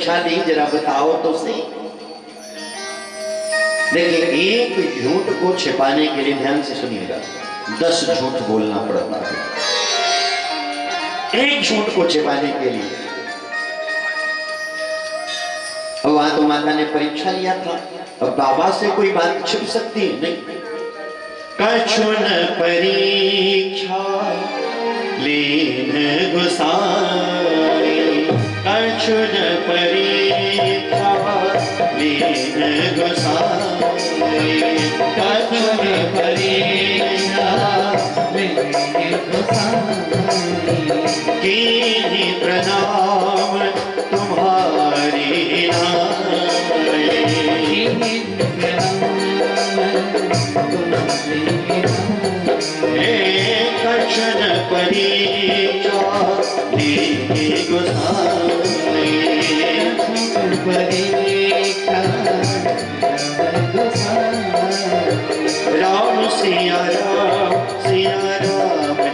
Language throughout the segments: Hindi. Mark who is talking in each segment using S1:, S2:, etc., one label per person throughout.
S1: परीक्षा ली, जरा बताओ तो सही। देखिए, एक झूठ को छिपाने के लिए ध्यान से सुनिएगा 10 झूठ बोलना पड़ता है। एक झूठ को छिपाने के लिए। अब वहां तो माता ने परीक्षा लिया था, अब बाबा से कोई बात छिप सकती नहीं। कछु न परीक्षा लीन गुसाई, कछु न परीक्षा लीन गुसाई, कछु न परीक्षा लीन गुसाई, कीन्ही प्रणाम तुम्हारी नाई, कीन्ही कछु न परीक्षा लीन गुसाई, परीक्षा राम सिया राम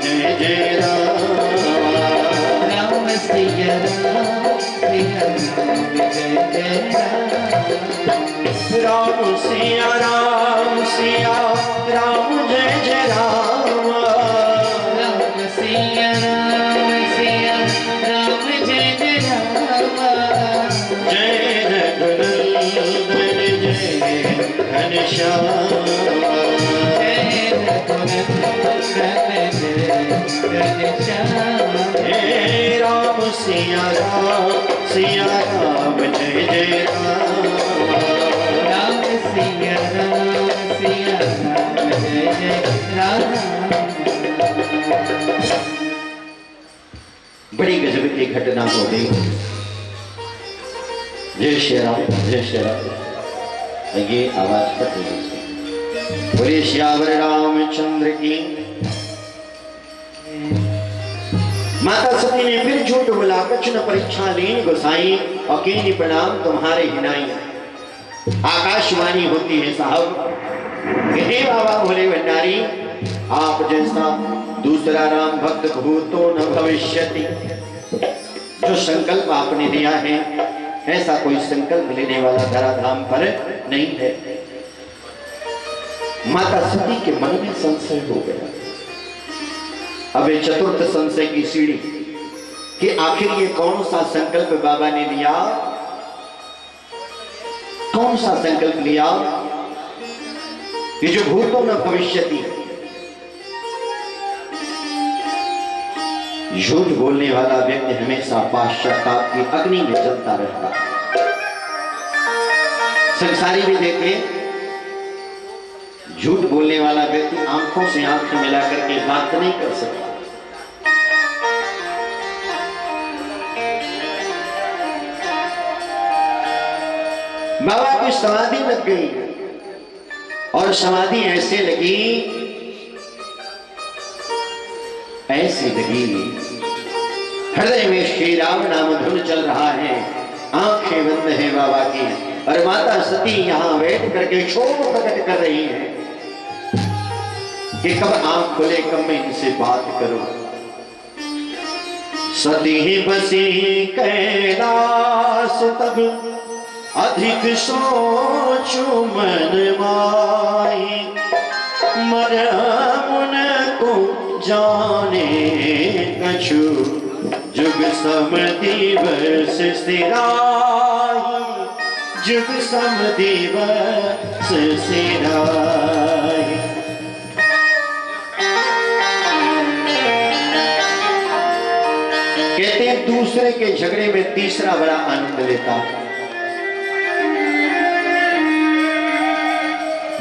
S1: जय जय राम, राम सिया राम जय जय राम, राम सिया राम जय जय राम, राम सिया राम जय जय राम, जय रघुनंदन जय घनश्याम, जय रघुनंदन जय घनश्याम, हे राम सिया राम जय जय राम, राम सिया राम जय जय राम। बड़ी गजब की घटना हो गई। जय श्री राम, जय श्री राम। ये आवाज कट गई। बोले श्यावर रामचंद्र की। माता सती ने फिर झूठ बोला, कछु न परीक्षा लीन गोसाई, और कीन्ही प्रणाम तुम्हारे हिनाई। आकाशवाणी होती है साहब, हे बाबा भोले भंडारी, आप जैसा दूसरा राम भक्त भूतो न भविष्यति। जो संकल्प आपने लिया है, ऐसा कोई संकल्प लेने वाला धराधाम पर नहीं है। माता सती के मन में संशय हो गया। अब ये चतुर्थ संशय की सीढ़ी कि आखिर ये कौन सा संकल्प बाबा ने लिया, कौन सा संकल्प लिया कि जो भूतों न भविष्यति। झूठ बोलने वाला व्यक्ति हमेशा पश्चाताप की अग्नि में जलता रहता। संसारी भी देखे, झूठ बोलने वाला व्यक्ति आंखों से आंख मिला करके बात नहीं कर सकता। बाबा की समाधि लग गई, और समाधि ऐसे लगी, ऐसी लगी, हृदय में श्री राम नाम धुन चल रहा है, आंखें बंद है बाबा की, और माता सती यहां बैठ करके क्षोभ प्रकट कर रही है कि कब आंख खुले, कब मैं इनसे बात करूं। सती ही बसी कैलाश तब अधिक सोचू मन माई, मरमुन को जाने कछु जुग सम दिवस सिराई, जुग सम दिवस सिराई। कहते हैं दूसरे के झगड़े में तीसरा बड़ा आनंद लेता।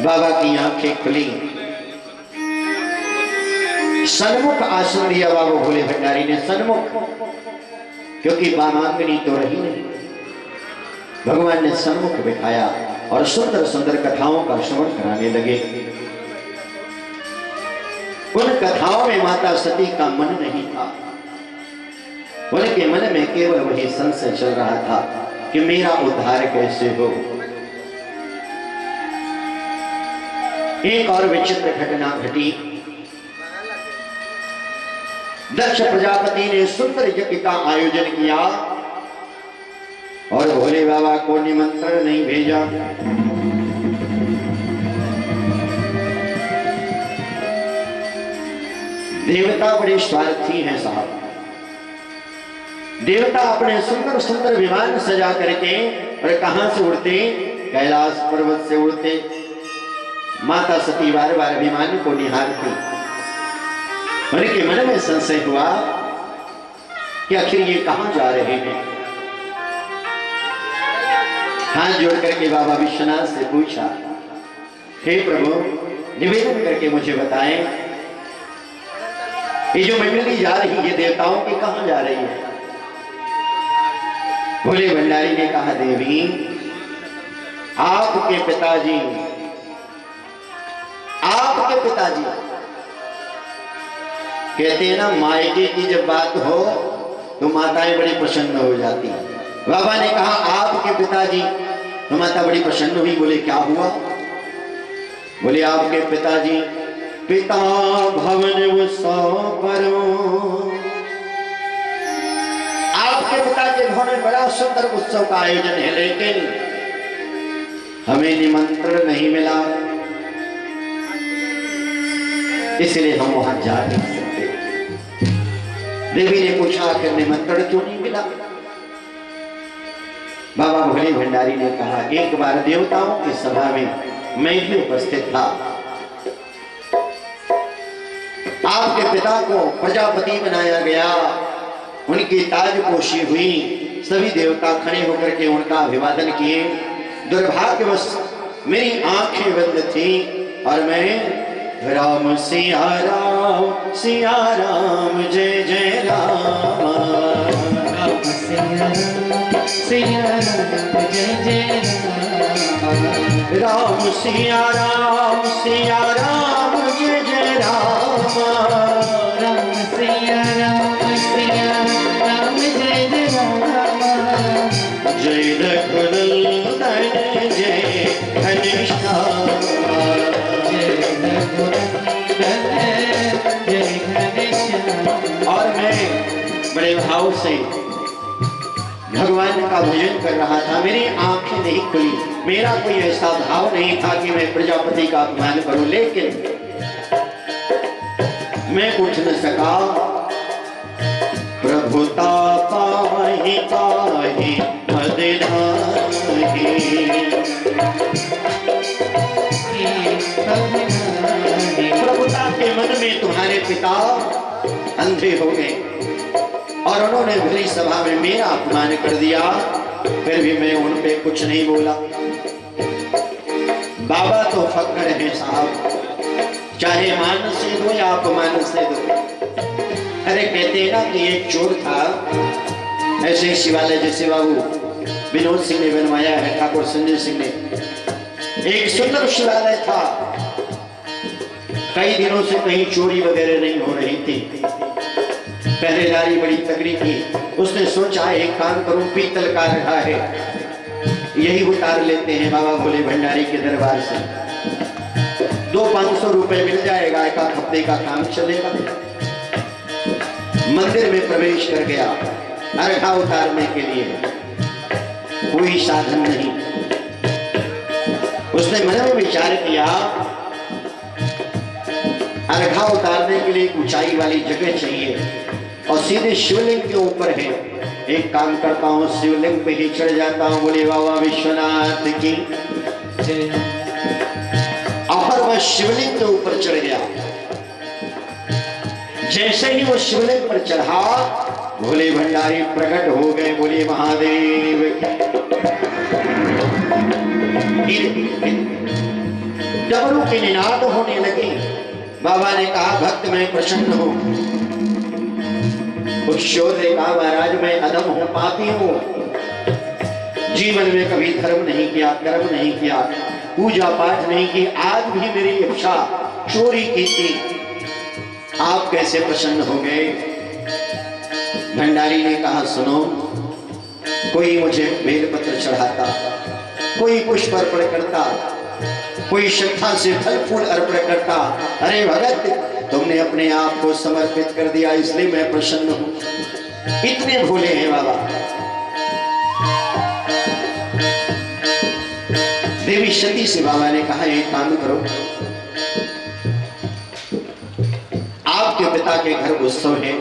S1: बाबा की आंखें खुली, सन्मुख आसन दिया बाबा भोले भंडारी ने, सन्मुख, क्योंकि वामांगनी तो रही नहीं। भगवान ने सन्मुख बिठाया और सुंदर सुंदर कथाओं का श्रवण कराने लगे। उन कथाओं में माता सती का मन नहीं था, उनके मन में केवल वही संशय चल रहा था कि मेरा उद्धार कैसे हो। एक और विचित्र घटना घटी। दक्ष प्रजापति ने सुंदर यज्ञ का आयोजन किया, और भोले बाबा को निमंत्रण नहीं भेजा। देवता बड़े स्वार्थी हैं साहब। देवता अपने सुंदर सुंदर विमान सजा करके और कहां से उड़ते, कैलाश पर्वत से उड़ते। माता सती बार बार विमान को निहारती। उनके मन में संशय हुआ कि आखिर ये कहां जा रहे हैं। हाथ जोड़ करके बाबा विश्वनाथ से पूछा, हे प्रभु, निवेदन करके मुझे बताएं, ये जो मंडली जा रही है देवताओं की कहां जा रही है। भोले भंडारी ने कहा, देवी, आपके पिताजी कहते हैं ना, मायके की जब बात हो तो माताएं बड़ी प्रसन्न हो जाती। बाबा ने कहा आपके पिताजी, तो माता बड़ी प्रसन्न हुई। बोले क्या हुआ। बोले आपके पिताजी, पिता भवन उत्सव करो। आपके पिता के घर में बड़ा सुंदर उत्सव का आयोजन है, लेकिन हमें निमंत्रण नहीं मिला, इसलिए हम वहां जा नहीं सकते। देवी ने पूछा कि निमंत्रण क्यों नहीं मिला। बाबा भोले भंडारी ने कहा, एक बार देवताओं की सभा में मैं भी उपस्थित था। आपके पिता को प्रजापति बनाया गया, उनकी ताजपोशी हुई, सभी देवता खड़े होकर के उनका अभिवादन किए। दुर्भाग्यवश मेरी आंखें बंद थी और मैं राम सिया राम जय जय राम, राम सिया राम जय जय राम, राम सिया राम जय जय राम, राम सिया राम जय जय राम, जय रघुनंदन जय घनश्याम, और मैं बड़े भाव से भगवान का भजन कर रहा था। मेरी आंखें नहीं खुली, मेरा कोई ऐसा भाव नहीं था कि मैं प्रजापति का अपमान करूं, लेकिन मैं उठ न सका। प्रभुता पाहि पाहि पद नाहि, प्रभुता के मन में तुम्हारे पिता अंधे हो गए और उन्होंने भली सभा में मेरा अपमान कर दिया, फिर भी मैं उन पे कुछ नहीं बोला। बाबा तो फक्र है साहब, चाहे मान से दो या अपमान से दो। अरे कहते हैं ना कि एक चोर था, ऐसे शिवालय जैसे बाबू विनोद सिंह ने बनवाया है, ठाकुर संजय सिंह ने। एक सुंदर शिवालय था, कई दिनों से कहीं चोरी वगैरह नहीं हो रही थी, पहरेदारी बड़ी तगड़ी थी। उसने सोचा एक काम करूं, पीतल का रखा है यही उतार लेते हैं बाबा भोले भंडारी के दरबार से, 200-500 रुपए मिल जाएगा, एक हफ्ते का काम चलेगा। मंदिर में प्रवेश कर गया अर्घा उतारने के लिए, कोई साधन नहीं। उसने मन में विचार किया अर्घा उतारने के लिए ऊंचाई वाली जगह चाहिए और सीधे शिवलिंग के ऊपर है। एक काम करता हूँ, शिवलिंग पे ही चढ़ जाता हूँ। बोले बाबा विश्वनाथ की। और वह शिवलिंग के ऊपर चढ़ गया। जैसे ही वो शिवलिंग पर चढ़ा, भोले भंडारी प्रकट हो गए। बोले महादेव की। डमरू की निनाद होने लगी। बाबा ने कहा भक्त मैं प्रसन्न हूं। उस शोर ने कहा महाराज मैं अधम हूं, पापी हूं, जीवन में कभी धर्म नहीं किया, कर्म नहीं किया, पूजा पाठ नहीं की, आज भी मेरी इच्छा चोरी की थी, आप कैसे प्रसन्न हो गए। भंडारी ने कहा सुनो, कोई मुझे बेलपत्र चढ़ाता, कोई पुष्प अर्पण करता, कोई श्रद्धा से फल फूल अर्पण करता, अरे भगत तुमने अपने आप को समर्पित कर दिया इसलिए मैं प्रसन्न हूं। इतने भोले हैं बाबा। देवी सती से बाबा ने कहा एक काम करो, आपके पिता के घर उत्सव है,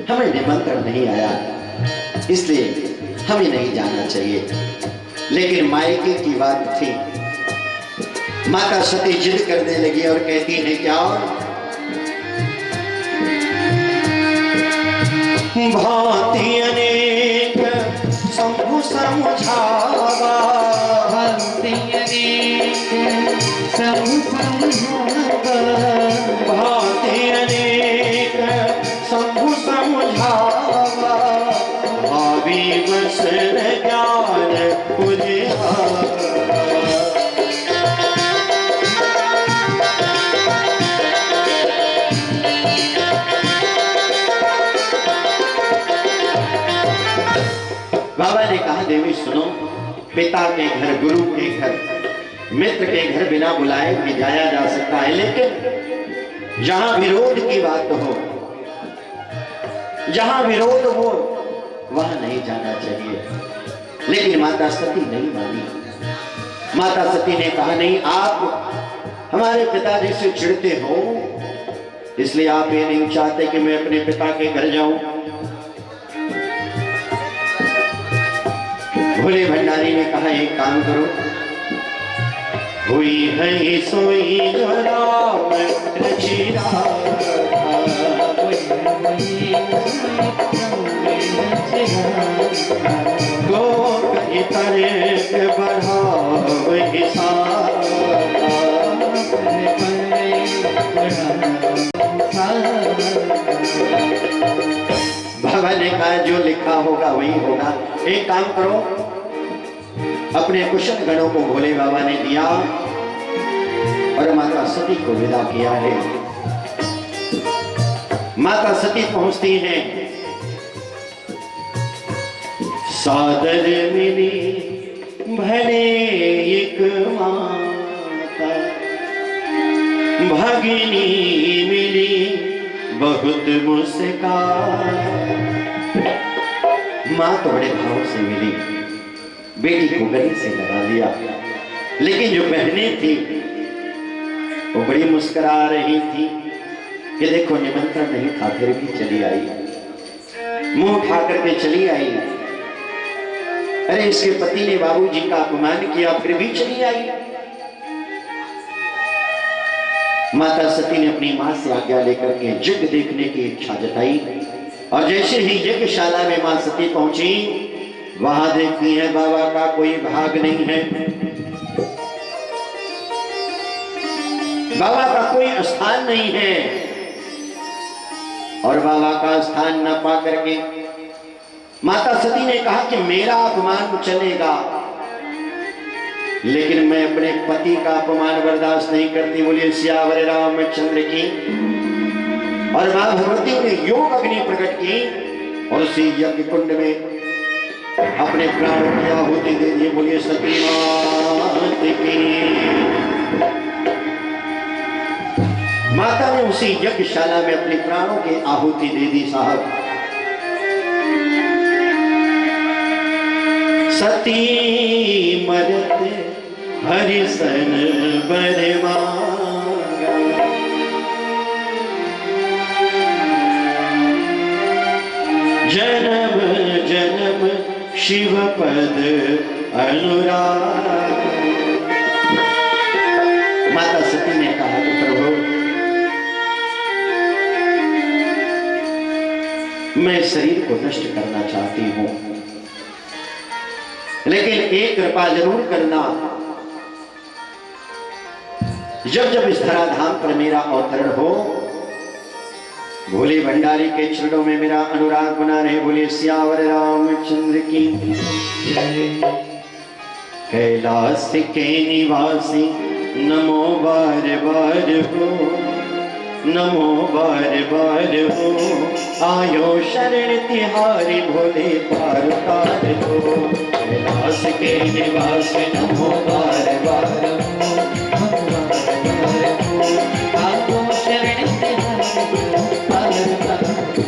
S1: हमें निमंत्रण नहीं आया, इसलिए हमें नहीं जाना चाहिए। लेकिन मायके की बात थी, माता सती जिद करने लगी और कहती है क्या, भांति अनेक शंभु समझावा, भांति अनेक शंभु समझावा, भांति अनेक शंभु समझावा, भावी वसन ज्ञान उजियावा। बाबा ने कहा देवी सुनो, पिता के घर, गुरु के घर, मित्र के घर बिना बुलाए भी जाया जा सकता है, लेकिन जहां विरोध की बात हो, जहां विरोध हो वहां नहीं जाना चाहिए। लेकिन माता सती नहीं मानी। माता सती ने कहा नहीं, आप हमारे पिताजी से चिढ़ते हो, इसलिए आप ये नहीं चाहते कि मैं अपने पिता के घर जाऊं। भोले भंडारी ने कहा एक काम करो, हुई है सोई जो राम रचिरा, तो कहीं तरे बढ़ाव हिसाब, बाबा ने कहा जो लिखा होगा वही होगा। एक काम करो, अपने कुशल गणों को भोले बाबा ने दिया और माता सती को विदा किया है। माता सती पहुंचती हैं, सादर मिली भले एक माता, भगिनी मिली बहुत मुस्कान। मां तो बड़े भाव से मिली, बेटी को गले से लगा लिया, लेकिन जो बहनें थी वो बड़ी मुस्कुरा रही थी कि देखो निमंत्रण नहीं था फिर भी चली आई, मुंह उठा करके चली आई। अरे इसके पति ने बाबूजी का अपमान किया फिर भी चली आई। माता सती ने अपनी मां से आज्ञा लेकर के यज्ञ देखने की इच्छा जताई, और जैसे ही यज्ञशाला में मां सती पहुंची, वहां देखती है बाबा का कोई भाग नहीं है, बाबा का कोई स्थान नहीं है। और बाबा का स्थान न पा करके माता सती ने कहा कि मेरा अपमान चलेगा, लेकिन मैं अपने पति का अपमान बर्दाश्त नहीं करती। बोलिए सियावर रामचंद्र की। और मां भगवती ने योग अग्नि प्रकट की और उसी यज्ञ कुंड में अपने प्राणों की आहुति दे दिए। बोलिए सती मात की। माता ने उसी यज्ञशाला में अपने प्राणों की आहुति दे दी साहब। सती मरत हरिसन बरमागा, जन्म जन्म शिव पद अनुराग। माता सती ने कहा कि प्रभु मैं शरीर को नष्ट करना चाहती हूं, लेकिन एक कृपा जरूर करना, जब जब इस धराधाम पर मेरा अवतरण हो, भोले भंडारी के चरणों में मेरा अनुराग बना रहे। बोले सियावर रामचंद्र की। कैलाश के निवासी नमो बार बार हो, नमो बार बार हो, आयो शरण तिहारी भोले पार तार हो। कैलाश के निवासी नमो बार बार हो, आयो शरण तिहारी भोले पार तार हो।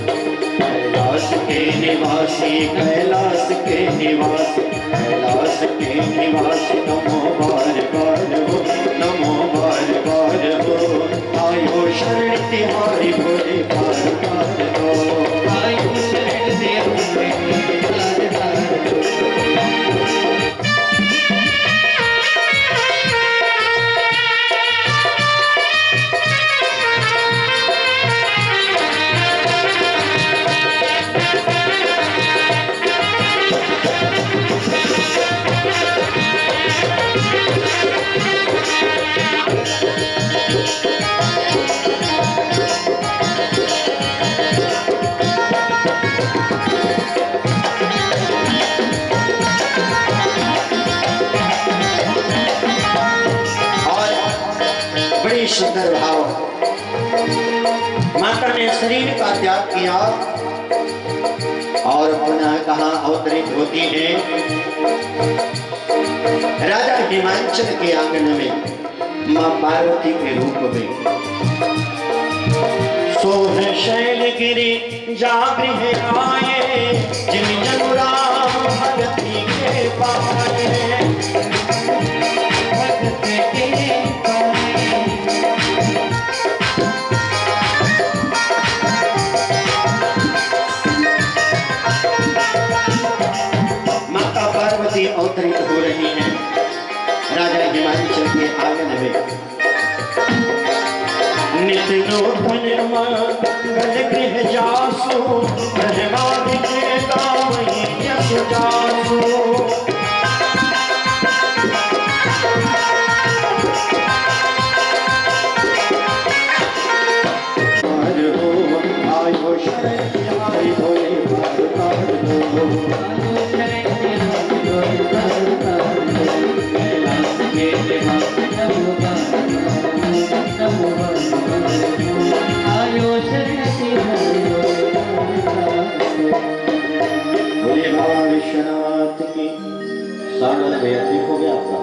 S1: कैलाश के निवासी निवासी कैलाश के निवासी कैलाश के निवासी नमो बार बार हो नमो बार बार हो आयो शरण तिहारी भोले बार बार हो आयो शरण तिहारी बार बार हो। सुंदर भाव माता ने शरीर का त्याग किया और पुनः कहां अवतरित होती है राजा हिमांचल के आंगन में मां पार्वती के रूप में। सोह शैलगिरी जागृह आए जिन जनु राम भगति के पाए भगति के अवतरित हो रही है राजा हिमांचल के आंगन में। नित नूतन मंगल गृह जासु ब्रह्मा विजेता वही यश जासु आयो शरण तिहारी भोले बार बार हो बोले बाबा विश्वनाथ की सागर व्यतीत हो गया आपका।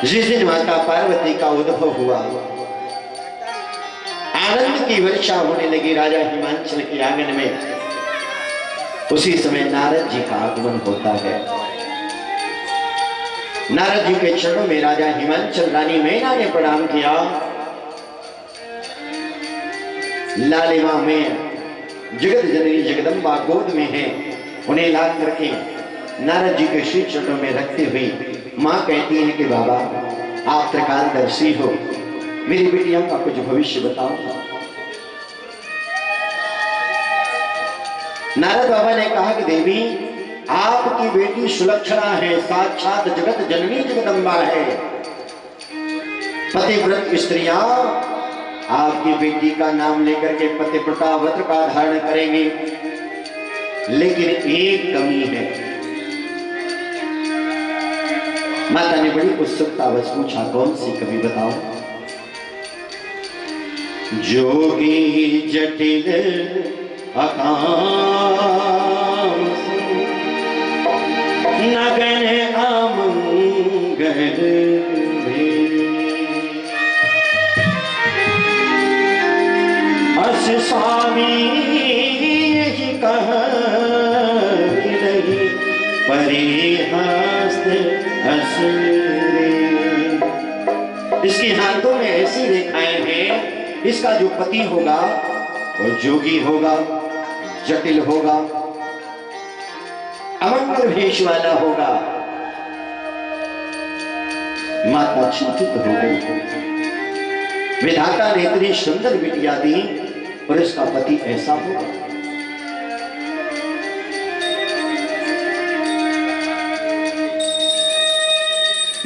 S1: जिस दिन माता पार्वती का उद्भव हुआ आनंद की वर्षा होने लगी राजा हिमांचल के आंगन में। उसी समय नारद जी का आगमन होता है। नारद जी के चरणों में राजा हिमांचल रानी मैना ने प्रणाम किया। लालिमा में जगत जननी जगदम्बा गोद में है, उन्हें ला करके नारद जी के श्री चरणों में रखते हुए मां कहती है कि बाबा आप त्रिकालदर्शी हो, मेरी बेटियों का कुछ भविष्य बताओ। नारद बाबा ने कहा कि देवी आपकी बेटी सुलक्षणा है, साक्षात जगत जननी जगदम्बा है, पतिव्रत स्त्रियां आपकी बेटी का नाम लेकर के पतिव्रता व्रत का धारण करेंगे, लेकिन एक कमी है। माता ने बड़ी उत्सुकतावश पूछा कौन सी कमी बताओ। जोगी जटिल अकाम नगन अमंगल अस स्वामी कह परिहस्त इसके हाथों में ऐसी रेखाएं हैं, इसका जो पति होगा वो जोगी होगा, जटिल होगा, अमंगल भेष वाला होगा। माता चिंतित हो गई। विधाता ने इतनी सुंदर बिटिया दी और इसका पति ऐसा होगा।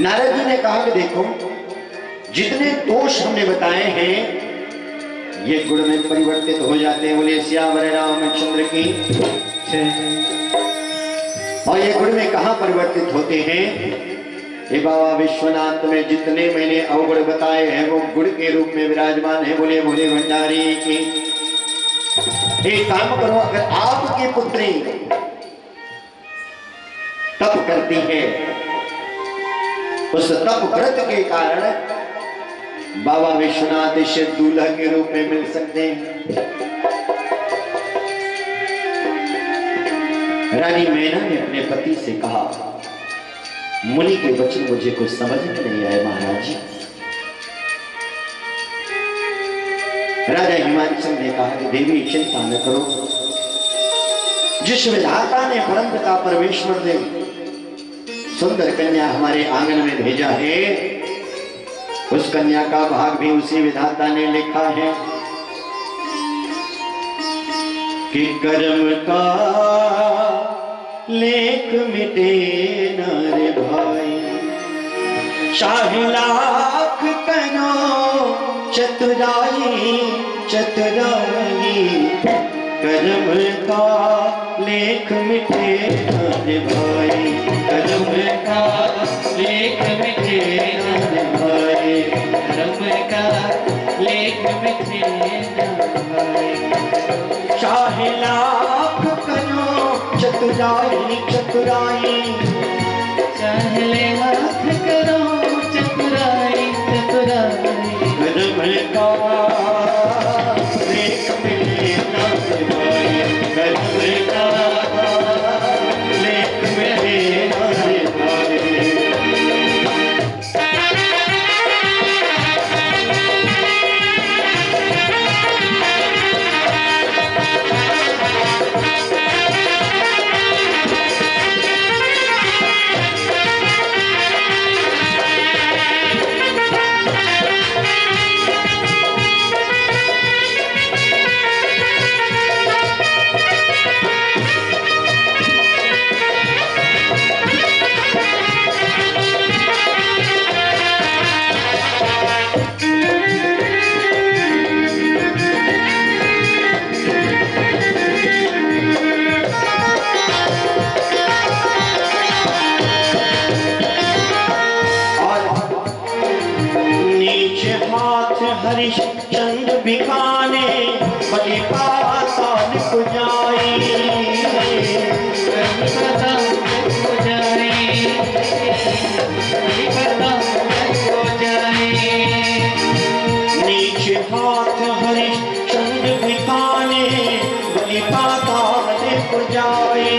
S1: नारद जी ने कहा कि देखो जितने दोष हमने बताए हैं ये गुण में परिवर्तित हो जाते हैं। बोले श्यावर रामचंद्र की। और ये गुण में कहां परिवर्तित होते हैं? हे बाबा विश्वनाथ में जितने मैंने अवगुण बताए हैं वो गुण के रूप में विराजमान है। बोले भोले भंडारी की। एक काम करो, अगर आपकी पुत्री तप करती है, उस तप व्रत के कारण बाबा विश्वनाथ इसे दूल्हा के रूप में मिल सकते हैं। रानी मैना ने अपने पति से कहा, मुनि के वचन मुझे कुछ समझ में नहीं आए महाराज जी। राजा हिमाचल ने कहा कि देवी चिंता न करो, जिस विधाता ने परमपिता परमेश्वर ने सुंदर कन्या हमारे आंगन में भेजा है, उस कन्या का भाग भी उसी विधाता ने लिखा है कि कर्म का लेख मिटे न रे भाई, चाहे लाख करो चतुराई चतुराई, कर्म का लेख मिटे न रे भाई, कर्म का लेख मिटे न रे भाई, कर्म का लेख मिटे न भाई, चाहे लाख करो चतुराई चतुराई,
S2: चाहे लाख करो चतुराई चतुराई,
S1: कर्म का लेख मिटे न रे भाई, कर्म का लेख मिटे न रे भाई। हरिश्चंद्र भिखाने बलि पाताल को जाई,
S2: को जाए को जाए,
S1: नीचे हाथ हरिश्चंद्र भिखाने बलि पाताल को जाई,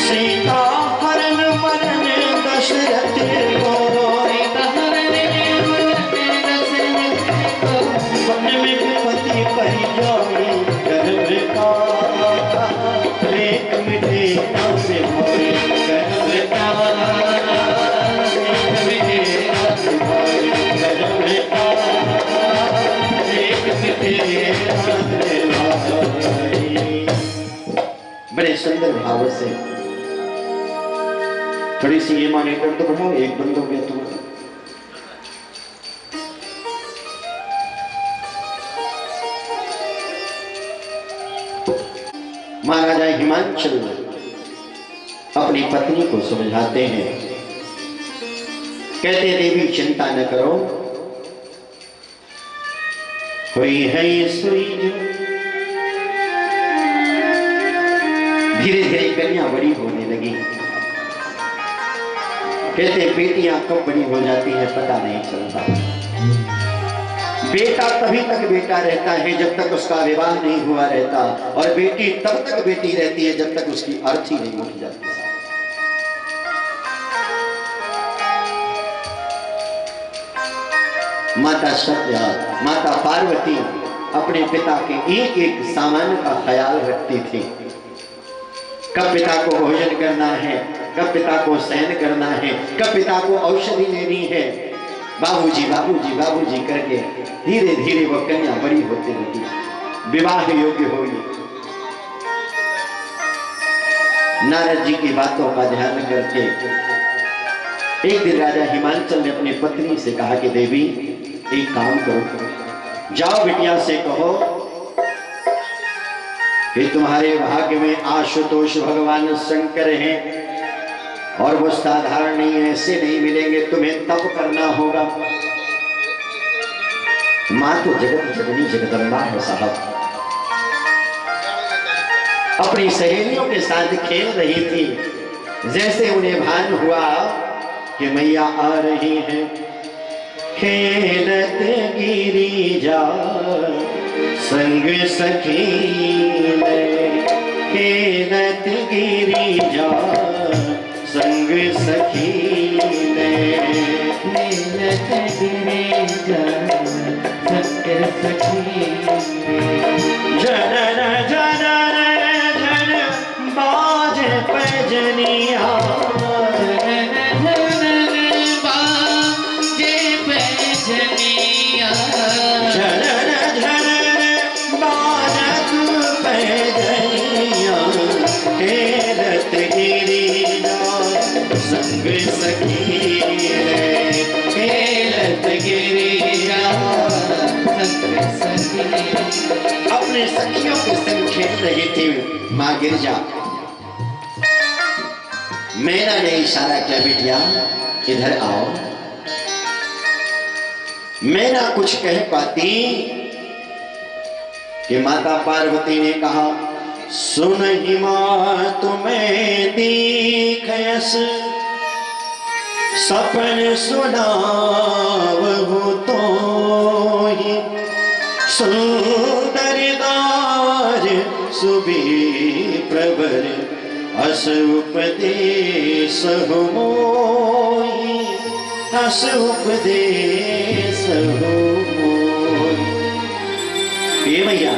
S1: सीता हरण मरण दशरथ को, वन में पति परि जाए, कर्म का लेख मिटे न रे भाई, कर्म का लेख मिटे न रे भाई, कर्म का लेख मिटे न रे भाई। बड़े सुंदर भाव से थोड़ी सी ये मॉनिटर तो बढ़ाओ, एक बंद हो गया तुम्हारा। महाराजा हिमांचल अपनी पत्नी को समझाते हैं, कहते देवी चिंता न करो, कोई है ये सुई जो धीरे धीरे कन्या बड़ी होने लगी। कहते बेटियां कब बड़ी हो जाती है पता नहीं चलता। बेटा तभी तक बेटा रहता है जब तक उसका विवाह नहीं हुआ रहता, और बेटी तब तक बेटी रहती है जब तक उसकी अर्थी नहीं उठ जाती। माता सत्या, माता पार्वती अपने पिता के एक एक सामान का ख्याल रखती थी। कब पिता को भोजन करना है, कब पिता को शयन करना है, कब पिता को औषधि लेनी है, बाबूजी बाबूजी बाबूजी करके धीरे धीरे वह कन्या बड़ी होती रही, विवाह योग्य हुई। नारद जी की बातों का ध्यान करके एक दिन राजा हिमांचल ने अपनी पत्नी से कहा कि देवी एक काम करो, जाओ बिटिया से कहो कि तुम्हारे भाग्य में आशुतोष भगवान शंकर हैं और वो साधारण नहीं है, ऐसे नहीं मिलेंगे, तुम्हें तप करना होगा। मां तो जगत जननी जगदम्बा है साहब, अपनी सहेलियों के साथ खेल रही थी जैसे उन्हें भान हुआ कि मैया आ रही है, खेलत गिरिजा संग सखी ने, खेलत गिरिजा संग सखी ने,
S2: खेलत गिरिजा संग सखी
S1: जनन जनन जन बाज पैजनिया,
S2: जनन जनन बाजे पैजनिया,
S1: जनन जनन बाजत पैजनिया, खेलत गिरिजा संग सखी रे, खेलत गिरिजा
S2: संग सखी।
S1: अपने सखियों के संग खेल रही थी माँ गिरजा। मैना ने इशारा किया, बिटिया इधर आओ। मैना कुछ कह पाती कि माता पार्वती ने कहा, सुन ही मां तुम्हें दीखयस, सपन सुनावहु तो ही, सुंदरदार सुबी प्रबर अस उपदेश मोहि, अस उपदेश मोहि। ये भैया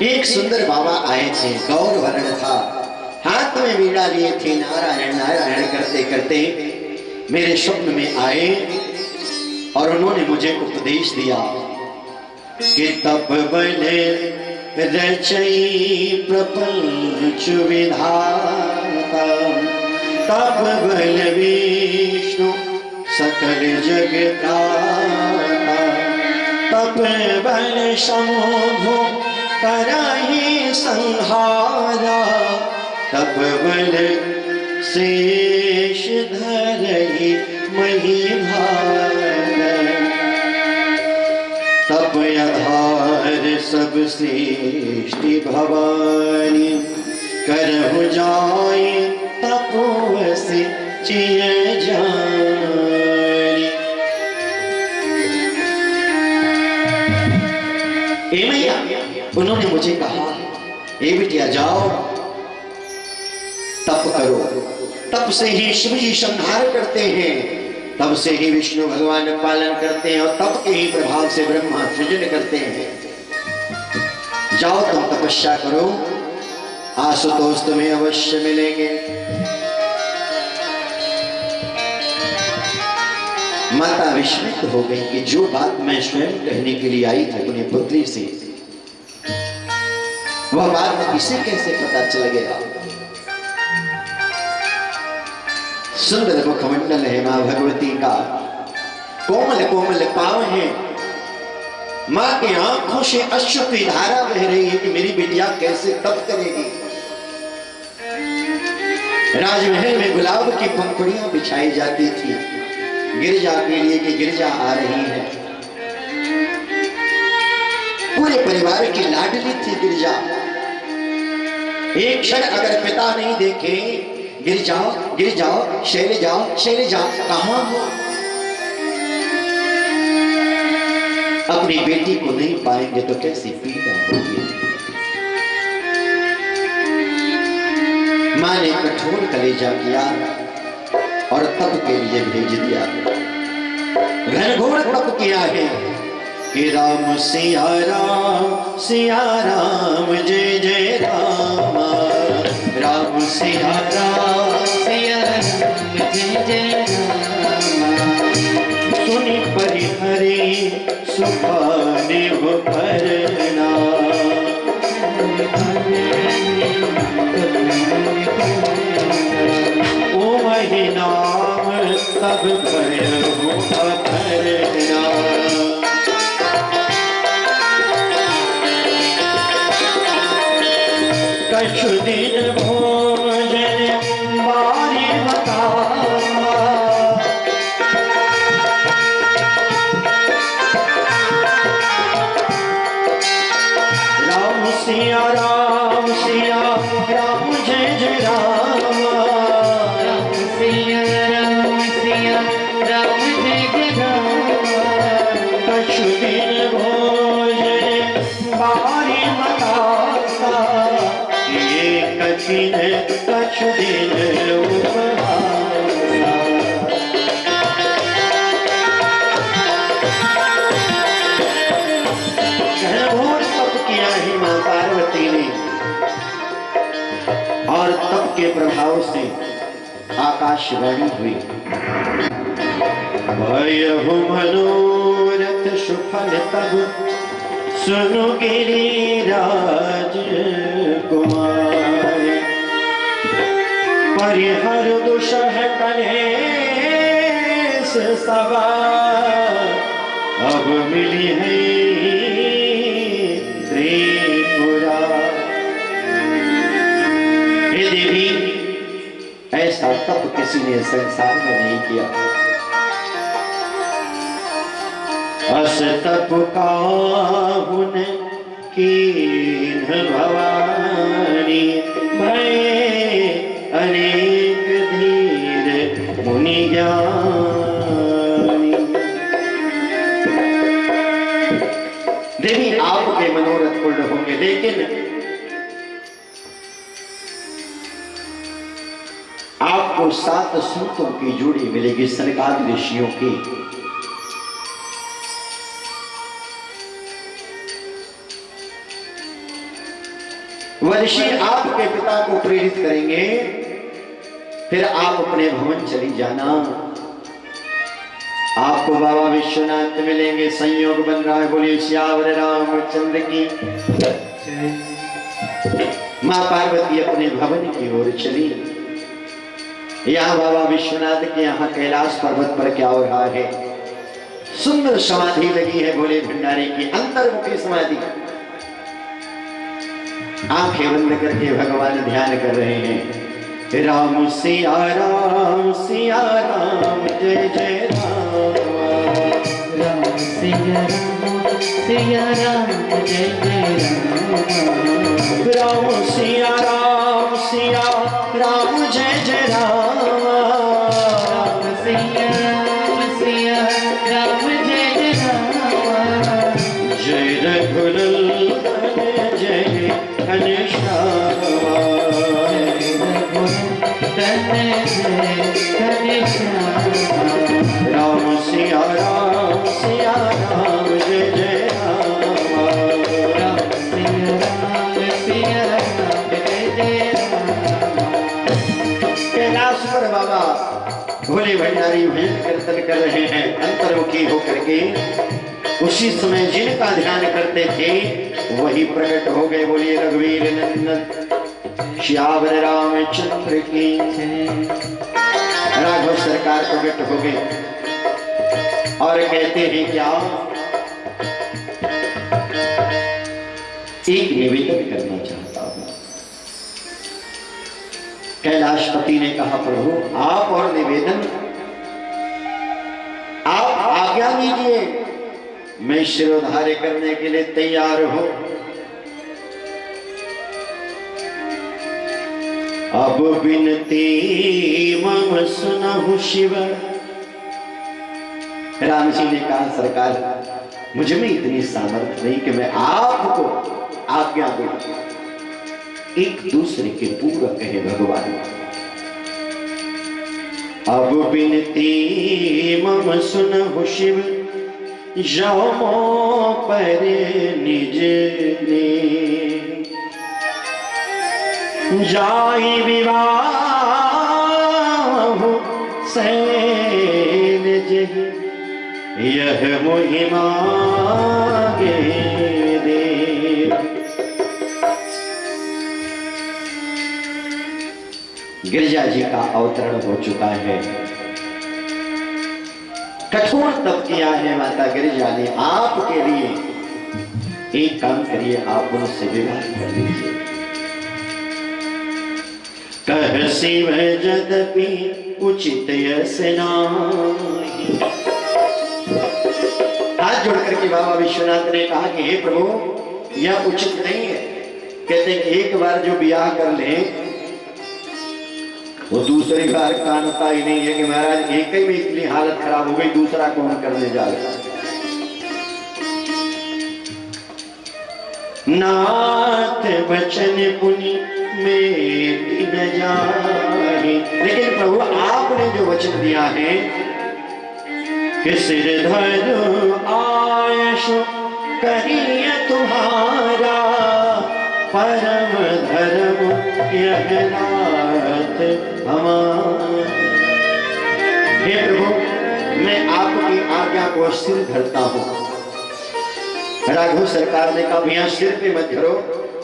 S1: एक सुंदर बाबा आए थे, गौर वर्ण था, हाथ में वीणा लिए थे, नारायण नारायण करते करते मेरे स्वप्न में आए और उन्होंने मुझे उपदेश दिया कि तप बल रचई प्रपंच विधाता, तप बल विष्णु सकल जगताता, तप बल शंभु कराई संहारा, तप बल शेष धरई महिभारा, तप आधार सब सृष्टि भवानी, करहु जाय तपोवसी चिय जानी। ए मैया, उन्होंने मुझे कहा, ए बिटिया जाओ तप करो, तप से ही शिव जी संहार करते हैं, तब से ही विष्णु भगवान पालन करते हैं और तप के ही प्रभाव से ब्रह्मा सृजन करते हैं। जाओ तुम तपस्या करो, आशुतोष तुम्हें अवश्य मिलेंगे। माता विस्मित हो गई कि जो बात मैं स्वयं कहने के लिए आई थी अपनी पुत्री से, वह बात इसे कैसे पता चल गया। सुंदर मुखमंडल है मां भगवती का, कोमल कोमल पांव है, मां की आंखों से अश्रु की धारा बह रही है कि मेरी बिटिया कैसे तप करेगी। राजमहल में गुलाब की पंखुड़ियां बिछाई जाती थी गिरजा के लिए कि गिरजा आ रही है। पूरे परिवार की लाडली थी गिरजा। एक क्षण अगर पिता नहीं देखे, गिर जाओ गिर जाओ, शैले जाओ शैले जाओ, कहां हो? अपनी बेटी को नहीं पाएंगे तो कैसी पीड़ा होगी। मां ने कठोर कलेजा किया और तप के लिए भेज दिया। घनघोर तप किया है कि राम सिया राम जय जय राम, राम सिया राम
S2: जय जय राम।
S1: सुनि परिहरे सुखाने हो भरना, ओ वही नाम तब भरहु अभरना। कछु दिन भोजन बारी बता, राम सिया राम जय जय राम, सखी ने कछु दिन उपवासा। घनघोर तप किया ही मां पार्वती ने और तप के प्रभाव से आकाशवाणी हुई। भयहु मनोरथ सुफल तब सुनु गिरिराज कुमार। परिहर दुषह कलेश सवा अब मिली है त्रिपुरा। हे देवी, ऐसा तप किसी ने संसार में नहीं किया। अस तप काहुन कीन भवानी। भय अनेक धीर मुनि ज्ञानी। देवी, आपके मनोरथ पूर्ण होंगे, लेकिन आपको 7 सूतों की जोड़ी मिलेगी सनकादि ऋषियों की। वह ऋषि आपके पिता को प्रेरित करेंगे, फिर आप अपने भवन चली जाना। आपको बाबा विश्वनाथ मिलेंगे, संयोग बन रहा है। बोलिए श्यावर रामचंद्र की। मां पार्वती अपने भवन की ओर चली। यहाँ बाबा विश्वनाथ के यहाँ कैलाश पर्वत पर क्या हो रहा है? सुंदर समाधि लगी है भोले भंडारी की, अंतर्मुखी समाधि। आंखें बंद करके भगवान ध्यान कर रहे हैं। राम सिया राम सिया राम जय जय राम।
S2: राम सिया राम सिया राम जय जय राम।
S1: राम सिया राम सिया राम जय जय राम।
S2: राम सिया राम जय जय राम।
S1: जय रघुनंदन जय घनश्याम। राम सिया राम जय जय राम।
S2: राम सिया राम जय जय राम।
S1: कैलाश पर बाबा भोले भंडारी भजन कीर्तन कर रहे हैं अंतर्मुखी होकर के। उसी समय जिनका ध्यान करते थे वही प्रकट हो गए। बोलिए रघुवीर नंदन श्यावर रामचंद्र की। राघव सरकार प्रकट हो गए और कहते हैं क्या? एक निवेदन करना चाहता हूं। कैलाशपति ने कहा प्रभु आप और निवेदन, आप आज्ञा दीजिए, मैं शिरोधार्य करने के लिए तैयार हूं। अब बिनती मम सुनहु शिव। राम जी ने कहा सरकार मुझ में इतनी सामर्थ्य नहीं कि मैं आपको आज्ञा दूं। एक दूसरे के पूरक है भगवान। अब बिनती मम सुनहु शिव, जाओ मो पर निज ने। जाई विवाह सैन जही, यह महिमा गे दे। गिरिजा जी का अवतरण हो चुका है। कठोर तप किया है माता गिरिजा ने आपके लिए। एक काम करिए, आप उनसे विवाह कर लीजिए। कह शिव यद्यपि उचित यस नाही। हाथ जोड़ करके बाबा विश्वनाथ ने कहा कि हे प्रभु यह उचित नहीं है। कहते हैं एक बार जो ब्याह कर ले वो दूसरी बार कानता ही नहीं है कि महाराज एक ही में इतनी हालत खराब हो गई, दूसरा कौन करने जा रहा। नाथ बचन पुनि मेट न जाए। लेकिन प्रभु आपने जो वचन दिया है कि सिर धर आयश करिए तुम्हारा, परम धर्म यह नाथ हमारा। हे प्रभु, मैं आपकी आज्ञा को सिर धरता हूं। राघव सरकार ने कहा भैया सिर पे मत धरो,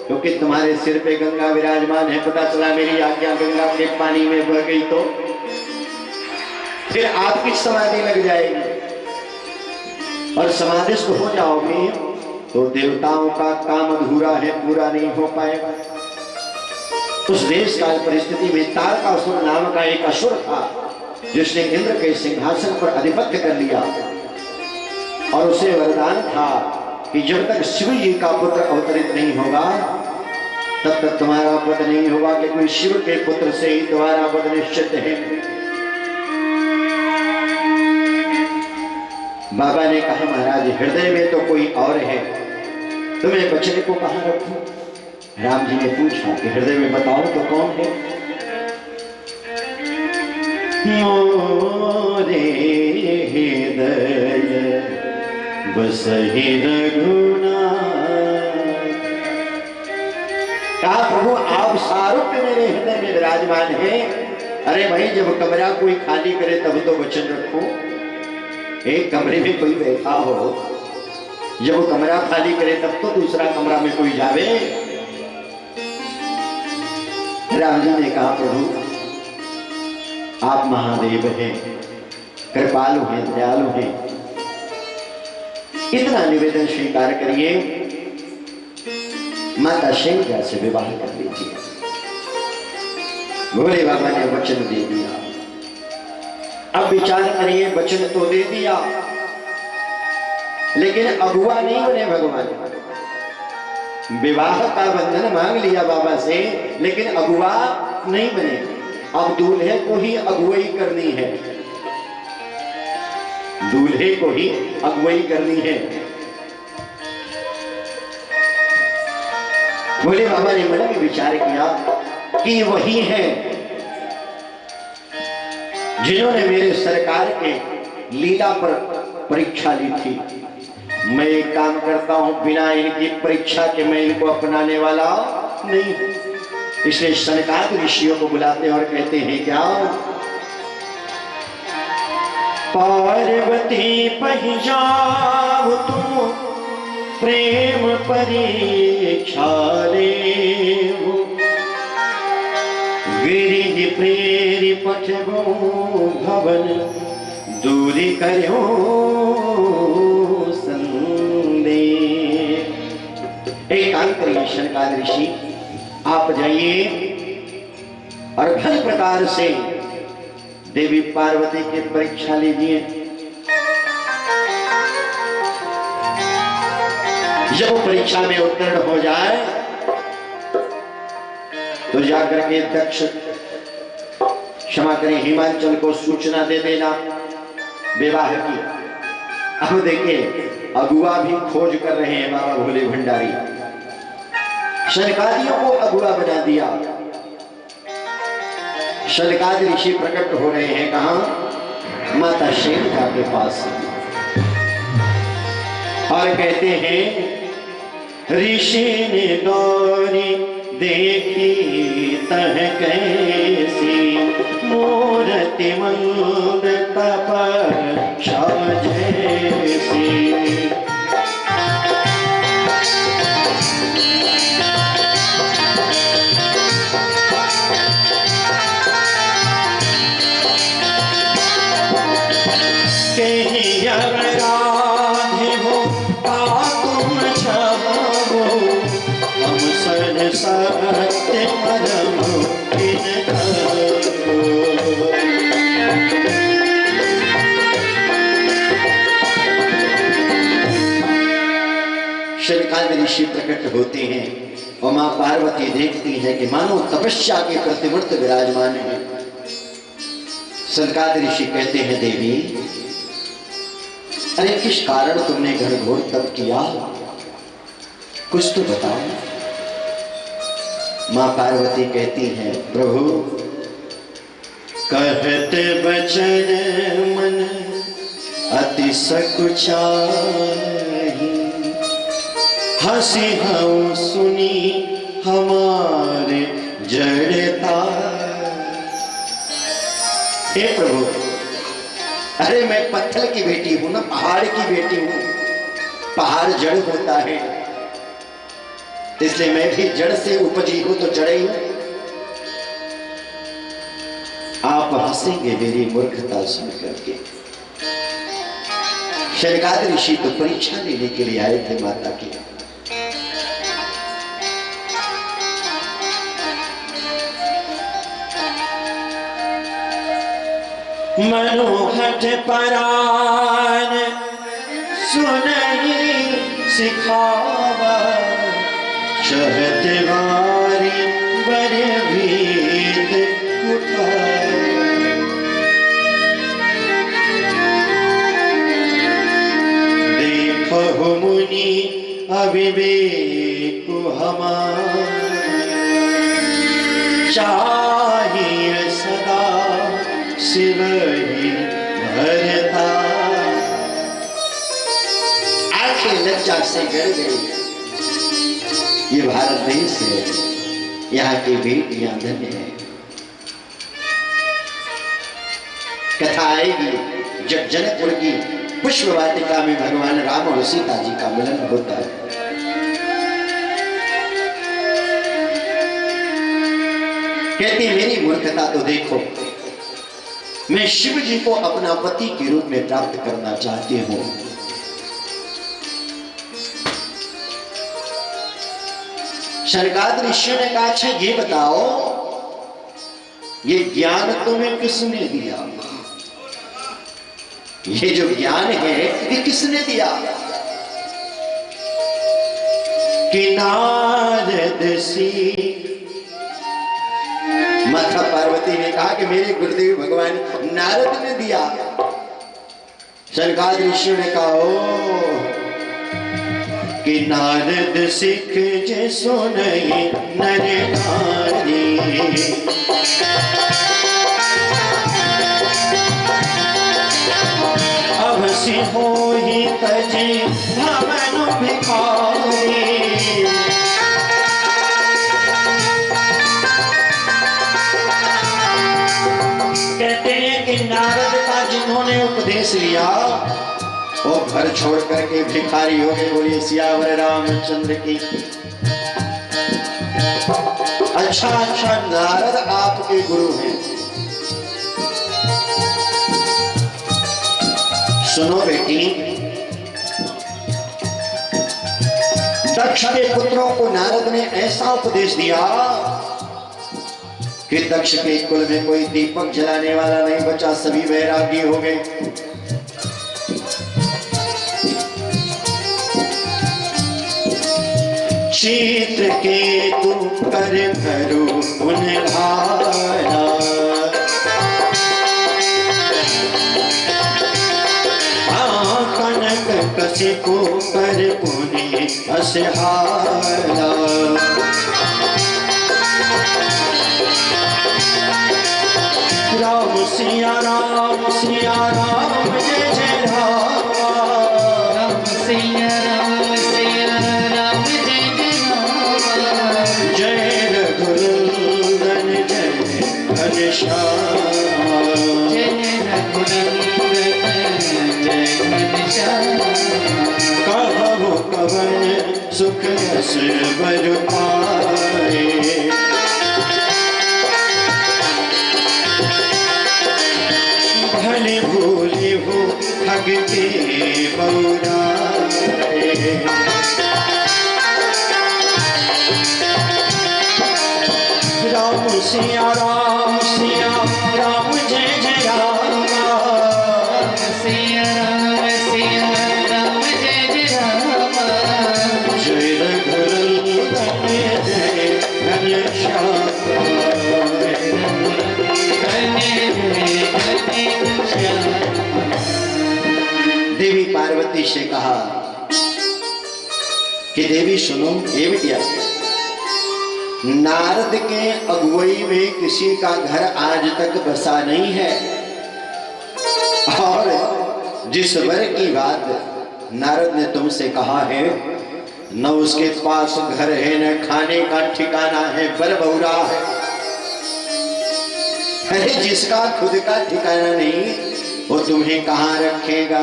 S1: क्योंकि तुम्हारे सिर पे गंगा विराजमान है। पता चला मेरी आज्ञा गंगा के पानी में बह गई तो फिर आपकी समाधि लग जाएगी और समाधिस्थ हो जाओगे तो देवताओं का काम अधूरा है, पूरा नहीं हो पाएगा। उस देश काल परिस्थिति में तारकासुर नाम का एक असुर था, जिसने इंद्र के सिंहासन पर अधिपत्य कर लिया और उसे वरदान था कि जब तक शिव जी का पुत्र अवतरित नहीं होगा तब तक तुम्हारा पद नहीं होगा, कि कोई शिव के पुत्र से ही तुम्हारा पद निश्चित है। बाबा ने कहा महाराज हृदय में तो कोई और है, तुम्हें बचने को कहां रखूं? राम जी ने पूछा कि हृदय में बताओ तो कौन है? मोरे हृदय बसहि रघुनाथ। कहा प्रभु आप सारूप्य मेरे हृदय में विराजमान है। अरे भाई जब कमरा कोई खाली करे तब तो वचन रखो। एक कमरे में कोई बैठा हो, जब वो कमरा खाली करे तब तो दूसरा कमरा में कोई जावे। राम जी ने कहा प्रभु आप महादेव हैं, कृपालु हैं, दयालु हैं, इतना निवेदन स्वीकार करिए, माता शैलजा से विवाह कर लीजिए। भोले बाबा ने वचन दे दिया। अब विचार करिए, वचन तो दे दिया लेकिन अगुआ नहीं बने भगवान। विवाह का बंधन मांग लिया बाबा से लेकिन अगुआ नहीं बने। अब दूल्हे को ही अगुवाई करनी है, दूल्हे को ही अगुवाई करनी है। भोले बाबा ने मन में विचार किया कि वही है जिन्होंने मेरे सरकार के लीला पर परीक्षा ली थी। मैं एक काम करता हूं, बिना इनकी परीक्षा के मैं इनको अपनाने वाला नहीं। इसलिए सनकादिक ऋषियों को बुलाते हैं और कहते हैं क्या? पार्वती पहिजाओ तुम प्रेम परीक्षा लेवो, गिरिज प्रेरि पठबो भवन दूरी करो संदेह। एक काम करिए सनकादिक ऋषि, आप जाइए और भली प्रकार से देवी पार्वती की परीक्षा लीजिए। जब वो परीक्षा में उत्तीर्ण हो जाए तो जाकर के दक्ष, क्षमा करें, हिमाचल को सूचना दे देना विवाह की। अब देखिए अगुआ भी खोज कर रहे हैं बाबा भोले भंडारी। शनकादियों को अगुआ बना दिया। शनकादि ऋषि प्रकट हो रहे हैं कहां? माता शैलजा के पास। और कहते हैं ऋषि ने गौरी देखी तह कैसी, मूर्ति मंद तपस्या जैसी। सत्य परम शनकादिक ऋषि प्रकट होते हैं और मां पार्वती देखती है कि मानो तपस्या के प्रतिमूर्त विराजमान है। शनकादिक ऋषि कहते हैं देवी अरे किस कारण तुमने घनघोर तप किया, कुछ तो बताओ। मां पार्वती कहती हैं, प्रभु कहत बचन मन अति सकुचाई, हंसी हूँ सुनी हमारे जड़ता। हे प्रभु, अरे मैं पत्थर की बेटी हूं ना, पहाड़ की बेटी हूं। पहाड़ जड़ होता है, इसलिए मैं भी जड़ से उपजी हूं तो जड़ ही हूं। आप हंसेंगे मेरी मूर्खता सुन करके। शनकाद ऋषि तो परीक्षा लेने के लिए आए थे माता की। मनोहठ परान सुनहि सिखावा, शहत वारी बर भीत उठावा। देखो मुनि अविवेक हमार, चाहिए सदा शिव ही भरता। आंखें लज्जा से गड़ गई। ये भारत देश है, यहाँ की बेटियां धन्य है। कथा आएगी जब जनकपुर की पुष्प वाटिका में भगवान राम और सीता जी का मिलन होता है। कहती मेरी मूर्खता तो देखो, मैं शिव जी को अपना पति के रूप में प्राप्त करना चाहती हूं। शनकाद ऋषि ने कहा, अच्छा ये बताओ, ये ज्ञान तुम्हें किसने दिया? ये जो ज्ञान है ये किसने दिया? कि नारद सी। माता पार्वती ने कहा कि मेरे गुरुदेव भगवान नारद ने दिया। शनकाद ऋषि ने कहा, ओ कि नारद सिख जे सुनहि नर नारी, अवसि होहि तजि भवन भिखारी। कहते हैं कि नारद का जिन्होंने उपदेश लिया वो घर छोड़ करके भिखारी हो गए। बोलिए सियावर रामचंद्र की। अच्छा अच्छा, नारद आपके गुरु हैं। सुनो बेटी, दक्ष के पुत्रों को नारद ने ऐसा उपदेश दिया कि दक्ष के कुल में कोई दीपक जलाने वाला नहीं बचा, सभी वैरागी हो गए। शीत के तू कर भरो उन्हारा, कनक कसे को कर पुनि असहारा। राम सिया राम सिया राम जय जय राम।
S2: राम सिया राम राम जय जय राम।
S1: जय रघुनंदन जय घनश्याम।
S2: जय रघुनंदन जय घनश्याम।
S1: कहु कवन सुख यश बर पाए, भले भूले हो ठग के बौराए। राम सिया राम जय जय राम।
S2: सिया राम जय जय राम।
S1: जय रघुनंदन जय घनश्याम। देवी पार्वती से कहा कि देवी सुनो, ये बिटिया नारद के अगुवाई में किसी का घर आज तक बसा नहीं है, और जिस वर की बात नारद ने तुमसे कहा है, न उसके पास घर है, न खाने का ठिकाना है, बर बहुरा है। अरे जिसका खुद का ठिकाना नहीं, वो तुम्हें कहां रखेगा?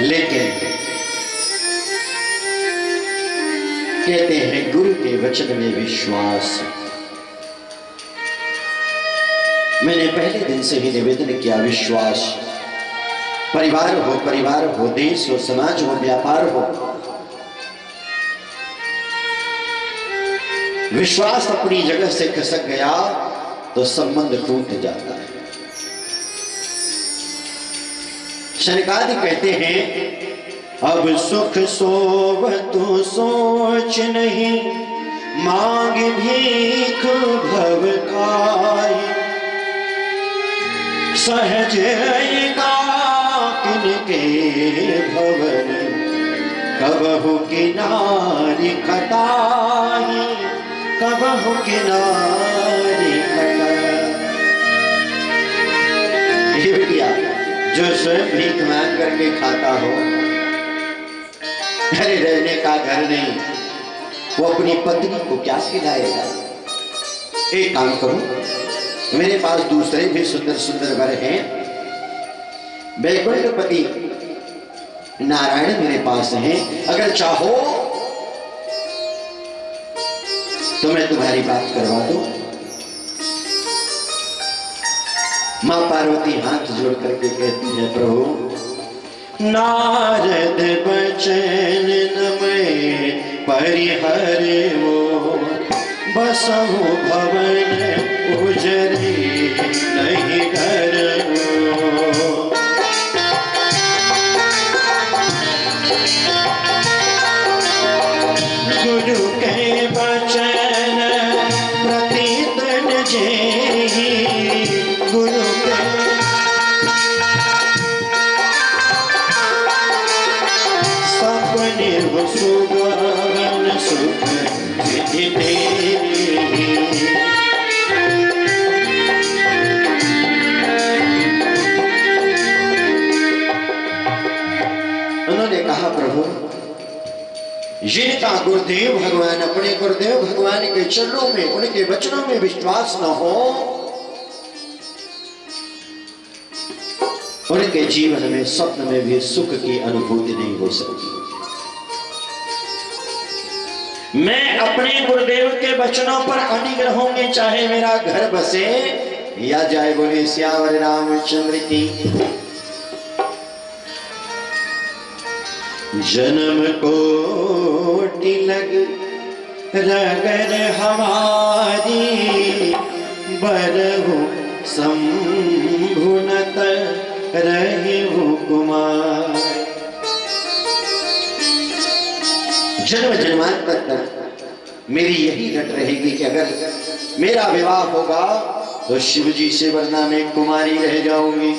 S1: लेकिन कहते हैं गुरु के वचन में विश्वास। मैंने पहले दिन से ही निवेदन किया, विश्वास। परिवार हो, देश हो, समाज हो, व्यापार हो, विश्वास अपनी जगह से खिसक गया तो संबंध टूट जाता है। शनकादि कहते हैं, अब सुख सोव तू सोच नहीं, मांग भीख भव खाई, सहज किनके भवन, कबहु किनारी खटाई, कबहु किनारी खटाई। ये बिटिया जो स्वयं भीख मांग करके खाता हो, घर रहने का घर नहीं, वो अपनी पत्नी को क्या खिलाएगा? एक काम करो, मेरे पास दूसरे भी सुंदर सुंदर वर हैं। वैकुंठपति नारायण मेरे पास हैं, अगर चाहो तो मैं तुम्हारी बात करवा दूं। मां पार्वती हाथ जोड़ करके कहती है, प्रभु नारद बचन नमय परिहर वो, बसहु भवन उजरे नहीं घर वो। गुरु के वचन प्रतितन जेहि, गुरु के सपने हो सुगन सुख उन्होंने कहा, प्रभु जिनका गुरुदेव भगवान, अपने गुरुदेव भगवान के चरणों में, उनके वचनों में विश्वास न हो, उनके जीवन में स्वप्न में भी सुख की अनुभूति नहीं हो सकती। मैं अपने गुरुदेव के वचनों पर अडिग रहूंगी, चाहे मेरा घर बसे या जाए। बोले श्यावर रामचंद्र की। जन्म कोटि लग रगर हमारी, बरहु संभुनत रहु कुमार। जन्म जन्मांतर तक मेरी यही रट रहेगी कि अगर मेरा विवाह होगा तो शिव जी से, वरना मैं कुमारी रह जाऊंगी।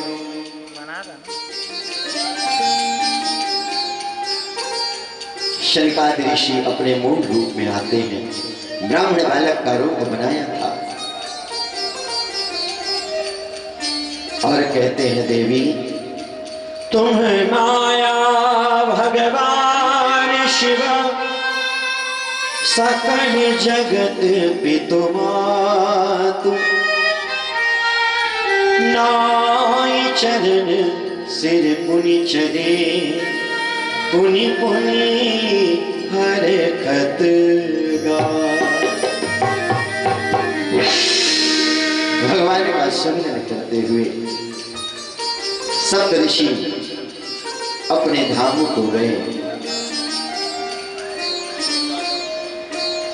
S1: शनकादि ऋषि अपने मूल रूप में आते हैं, ब्राह्मण बालक का रूप बनाया था और कहते हैं, देवी तुम माया भगवान शिव, सकल जगत पितु मातु, नाई चरण सिर पुनि चरे, पुनि पुनि हर खत गा। भगवान का सम्मान करते हुए सप्त ऋषि अपने धाम को गए।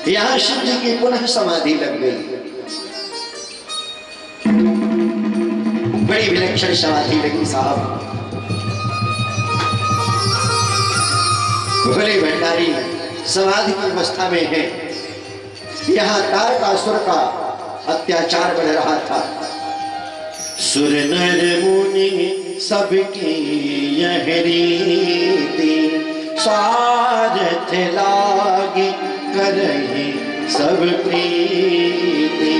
S1: यहां शिव जी की पुनः समाधि लग गई, बड़ी विलक्षण समाधि लगी साहब। भले भंडारी समाधि की अवस्था में है। यहां तारकासुर का अत्याचार बढ़ रहा था। सुर नर मुनि सबकी यह रीति, स्वार्थ लागी करही सब प्रीति।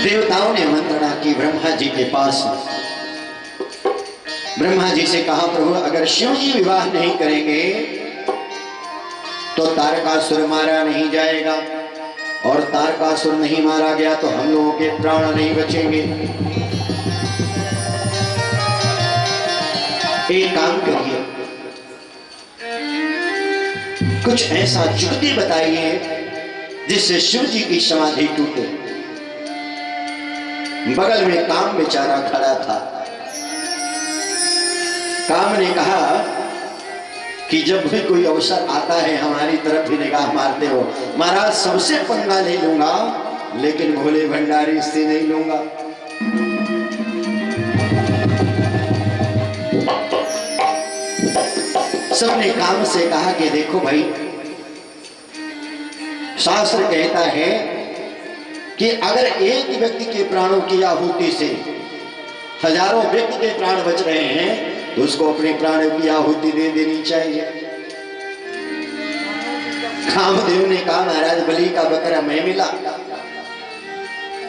S1: देवताओं ने मंत्रणा की ब्रह्मा जी के पास। ब्रह्मा जी से कहा, प्रभु अगर शिव जी विवाह नहीं करेंगे तो तारकासुर मारा नहीं जाएगा, और तारकासुर नहीं मारा गया तो हम लोगों के प्राण नहीं बचेंगे। एक काम करिए, कुछ ऐसा जुक्ति बताइए जिससे शिव जी की समाधि टूटे। बगल में काम बेचारा खड़ा था। काम ने कहा कि जब भी कोई अवसर आता है हमारी तरफ ही निगाह मारते हो। महाराज सबसे पंगा ले लूंगा लेकिन भोले भंडारी से नहीं लूंगा। सबने काम से कहा कि देखो भाई, शास्त्र कहता है कि अगर एक व्यक्ति के प्राणों की आहुति से हजारों व्यक्ति के प्राण बच रहे हैं तो उसको अपने प्राणों की आहुति दे देनी चाहिए। कामदेव ने कहा, महाराज बलि का बकरा मैं मिला।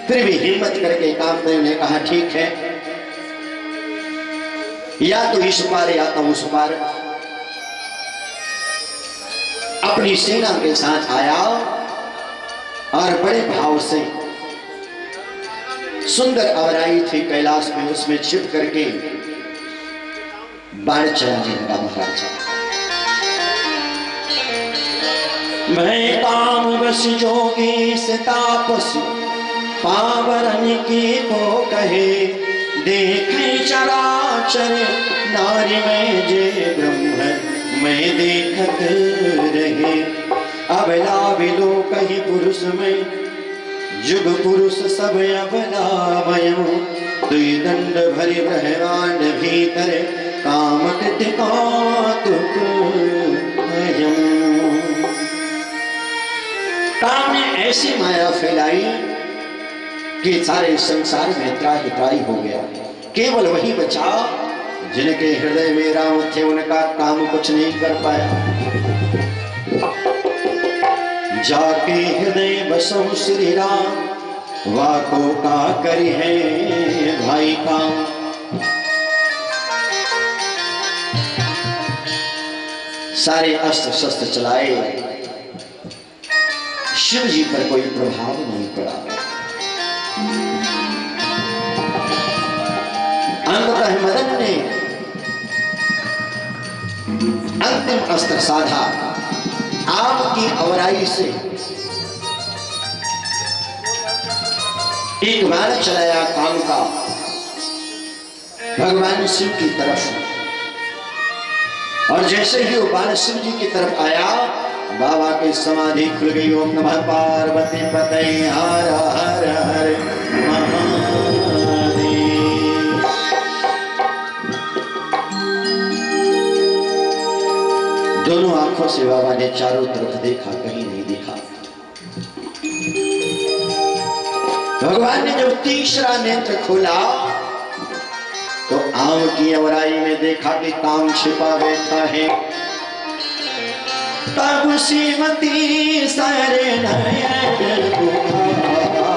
S1: फिर भी हिम्मत करके कामदेव ने कहा, ठीक है, या तो इस पार या तो उस पार। अपनी सेना के साथ आया और बड़े भाव से, सुंदर अवराई थी कैलाश में, उसमें छिप करके बाण चलाने लगा महाराज। मैं काम बस जोगी से तापस पावरन की को कहे, देखे चराचर नारी में जे ब्रह्म मैं देखत रहे। अबला बिलो कहीं पुरुष में जुग पुरुष सब अबलामय, दुई दंड भरि ब्रह्मांड भीतर काम कृतिकातुक अयम्। काम ने ऐसी माया फैलाई कि सारे संसार में त्राहि त्राहि हो गया। केवल वही बचा जिनके हृदय में राम थे, उनका काम कुछ नहीं कर पाया। जाके हृदय बसो श्री राम, वाको का करी है भाई काम। सारे अस्त्र शस्त्र चलाए, शिव जी पर कोई प्रभाव नहीं पड़ा। अंततः मदन ने अंतिम अस्त्र साधा। आम की अवराई से एक बाण चलाया काम का भगवान शिव की तरफ, और जैसे ही वो बाण शिव जी की तरफ आया, बाबा की समाधि खुल गई। ओम नमः पार्वती पते हर हर हर महादेव। दोनों आंखों से बाबा ने चारों तरफ देखा, कहीं नहीं दिखा। भगवान ने जब तीसरा नेत्र खोला तो आम की अवराई में देखा कि काम छिपा बैठा है। तब श्रीमती सारे नयन पुकारा,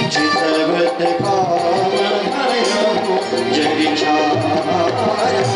S1: चितवत काम भयो जग छाया।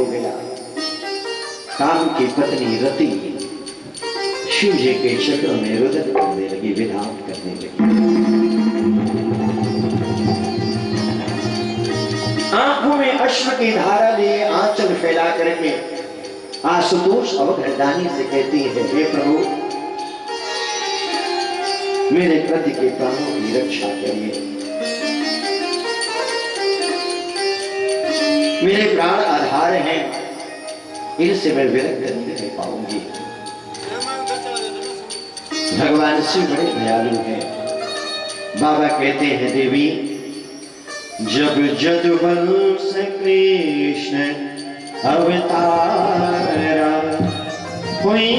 S1: हो गया। काम की पत्नी रति शिव जी के चक्र में रुदन करने लगी, विधान करने लगी। आंखों में अश्रु की धारा लिए आंचल फैला करके आशुतोष अवघरदानी से कहती है, हे प्रभु मेरे पति के प्राणों की रक्षा करिए, मेरे प्राण आधार हैं, इनसे मैं विरक्त नहीं रह पाऊंगी। भगवान शिव बड़े दयालु हैं। बाबा कहते हैं, देवी जब जदुवंश कृष्ण अवतारा हुई